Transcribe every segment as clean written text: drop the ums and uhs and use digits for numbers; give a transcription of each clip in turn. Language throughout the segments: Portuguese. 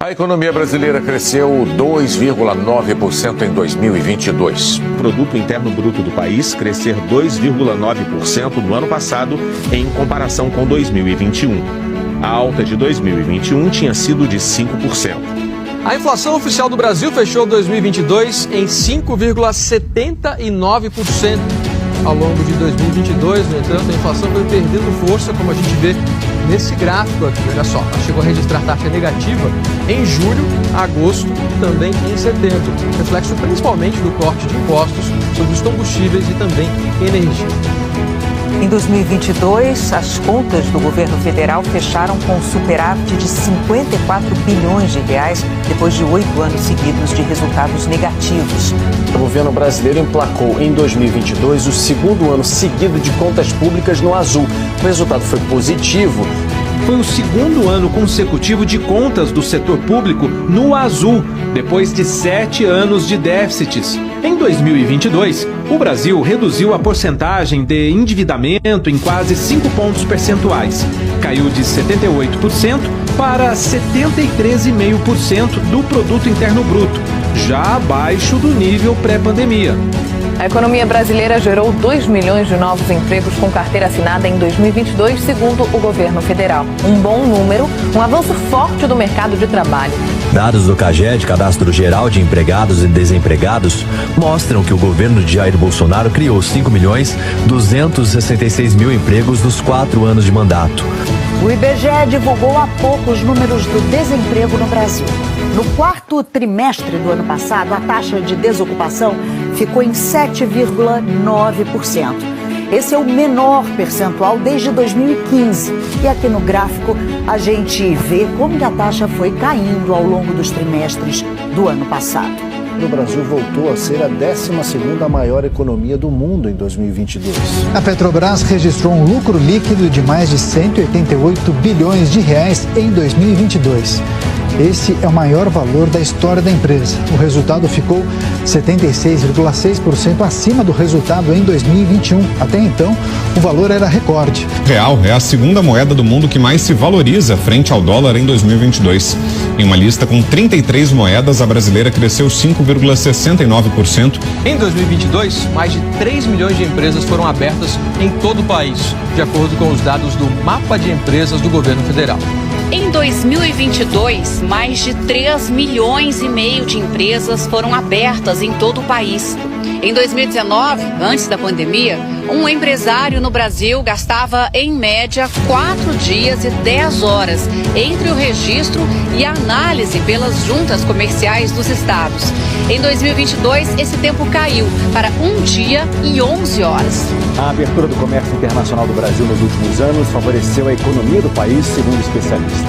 A economia brasileira cresceu 2,9% em 2022. O produto interno bruto do país crescer 2,9% no ano passado em comparação com 2021. A alta de 2021 tinha sido de 5%. A inflação oficial do Brasil fechou 2022 em 5,79%. Ao longo de 2022, no entanto, a inflação foi perdendo força, como a gente vê nesse gráfico aqui. Olha só, ela chegou a registrar taxa negativa em julho, agosto e também em setembro. Reflexo principalmente do corte de impostos sobre os combustíveis e também energia. Em 2022, as contas do governo federal fecharam com superávit de 54 bilhões de reais, depois de 8 anos seguidos de resultados negativos. O governo brasileiro emplacou em 2022 o segundo ano seguido de contas públicas no azul. O resultado foi positivo. Foi o segundo ano consecutivo de contas do setor público no azul, depois de 7 anos de déficits. Em 2022, o Brasil reduziu a porcentagem de endividamento em quase 5 pontos percentuais. Caiu de 78% para 73,5% do produto interno bruto, já abaixo do nível pré-pandemia. A economia brasileira gerou 2 milhões de novos empregos com carteira assinada em 2022, segundo o governo federal. Um bom número, um avanço forte do mercado de trabalho. Dados do CAGED, Cadastro Geral de Empregados e Desempregados, mostram que o governo de Jair Bolsonaro criou 5.266.000 empregos nos 4 anos de mandato. O IBGE divulgou há pouco os números do desemprego no Brasil. No quarto trimestre do ano passado, a taxa de desocupação ficou em 7,9%. Esse é o menor percentual desde 2015. E aqui no gráfico a gente vê como que a taxa foi caindo ao longo dos trimestres do ano passado. O Brasil voltou a ser a 12ª maior economia do mundo em 2022. A Petrobras registrou um lucro líquido de mais de 188 bilhões de reais em 2022. Esse é o maior valor da história da empresa. O resultado ficou 76,6% acima do resultado em 2021. Até então, o valor era recorde. O real é a segunda moeda do mundo que mais se valoriza frente ao dólar em 2022. Em uma lista com 33 moedas, a brasileira cresceu 5,69%. Em 2022, mais de 3 milhões de empresas foram abertas em todo o país, de acordo com os dados do Mapa de Empresas do Governo Federal. Em 2022, mais de 3 milhões e meio de empresas foram abertas em todo o país. Em 2019, antes da pandemia, um empresário no Brasil gastava, em média, 4 dias e 10 horas entre o registro e a análise pelas juntas comerciais dos estados. Em 2022, esse tempo caiu para 1 dia e 11 horas. A abertura do comércio internacional do Brasil nos últimos anos favoreceu a economia do país, segundo especialistas.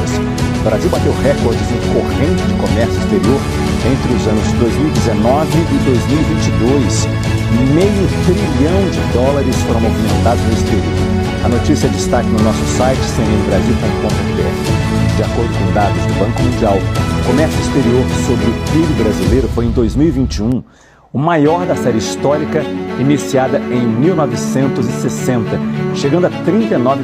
O Brasil bateu recordes em corrente de comércio exterior entre os anos 2019 e 2022. $500 bilhão foram movimentados nesse período. A notícia é destaque no nosso site cnnbrasil.com.br. De acordo com dados do Banco Mundial, o comércio exterior sobre o PIB brasileiro foi em 2021 o maior da série histórica iniciada em 1960, chegando a 39%.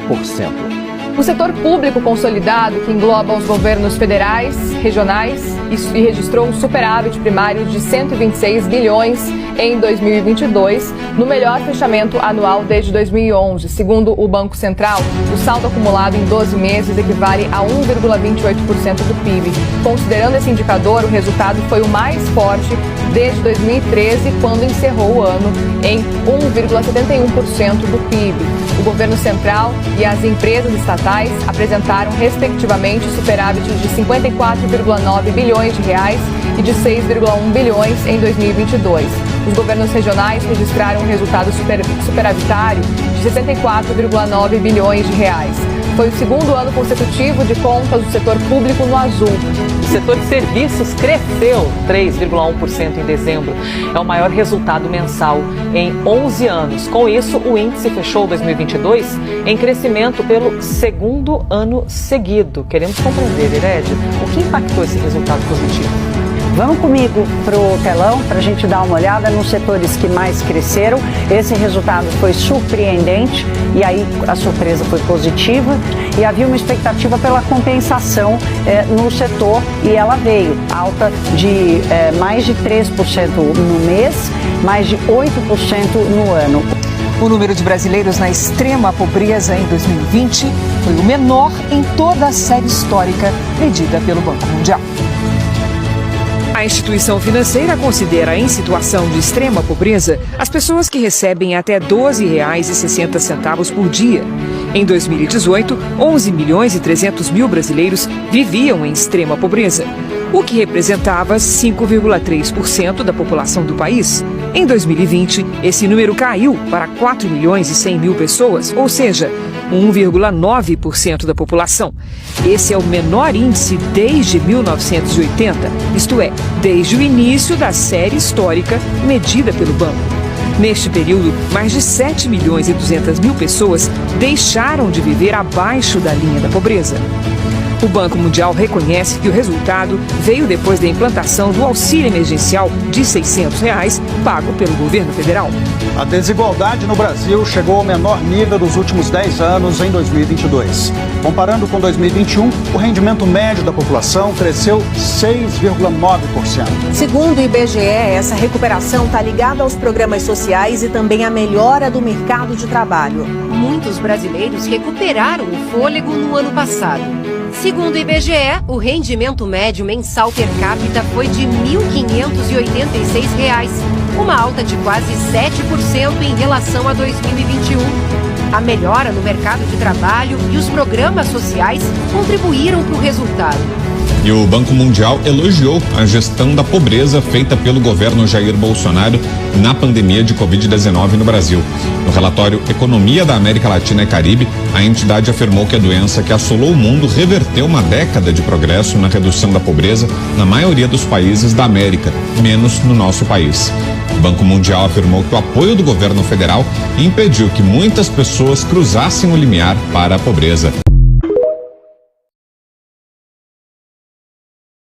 O setor público consolidado, que engloba os governos federais, regionais e registrou um superávit primário de 126 bilhões em 2022, no melhor fechamento anual desde 2011. Segundo o Banco Central, o saldo acumulado em 12 meses equivale a 1,28% do PIB. Considerando esse indicador, o resultado foi o mais forte desde 2013, quando encerrou o ano em 1,71% do PIB. O governo central e as empresas estatais apresentaram, respectivamente, superávit de 54,9 bilhões de reais e de 6,1 bilhões em 2022. Os governos regionais registraram um resultado superavitário de 64,9 bilhões de reais. Foi o segundo ano consecutivo de contas do setor público no azul. O setor de serviços cresceu 3,1% em dezembro. É o maior resultado mensal em 11 anos. Com isso, o índice fechou 2022 em crescimento pelo segundo ano seguido. Queremos compreender, Hered, o que impactou esse resultado positivo? Vamos comigo para o telão para a gente dar uma olhada nos setores que mais cresceram. Esse resultado foi surpreendente e aí a surpresa foi positiva e havia uma expectativa pela compensação no setor e ela veio, alta de mais de 3% no mês, mais de 8% no ano. O número de brasileiros na extrema pobreza em 2020 foi o menor em toda a série histórica medida pelo Banco Mundial. A instituição financeira considera em situação de extrema pobreza as pessoas que recebem até R$ 12,60 por dia. Em 2018, 11 milhões e 300 mil brasileiros viviam em extrema pobreza, o que representava 5,3% da população do país. Em 2020, esse número caiu para 4 milhões e 100 mil pessoas, ou seja, 1,9% da população. Esse é o menor índice desde 1980, isto é, desde o início da série histórica medida pelo banco. Neste período, mais de 7 milhões e 200 mil pessoas deixaram de viver abaixo da linha da pobreza. O Banco Mundial reconhece que o resultado veio depois da implantação do auxílio emergencial de R$ 600 pago pelo governo federal. A desigualdade no Brasil chegou ao menor nível dos últimos 10 anos em 2022. Comparando com 2021, o rendimento médio da população cresceu 6,9%. Segundo o IBGE, essa recuperação está ligada aos programas sociais e também à melhora do mercado de trabalho. Muitos brasileiros recuperaram o fôlego no ano passado. Segundo o IBGE, o rendimento médio mensal per capita foi de R$ 1.586, uma alta de quase 7% em relação a 2021. A melhora no mercado de trabalho e os programas sociais contribuíram para o resultado. E o Banco Mundial elogiou a gestão da pobreza feita pelo governo Jair Bolsonaro na pandemia de Covid-19 no Brasil. No relatório Economia da América Latina e Caribe, a entidade afirmou que a doença que assolou o mundo reverteu uma década de progresso na redução da pobreza na maioria dos países da América, menos no nosso país. O Banco Mundial afirmou que o apoio do governo federal impediu que muitas pessoas cruzassem o limiar para a pobreza.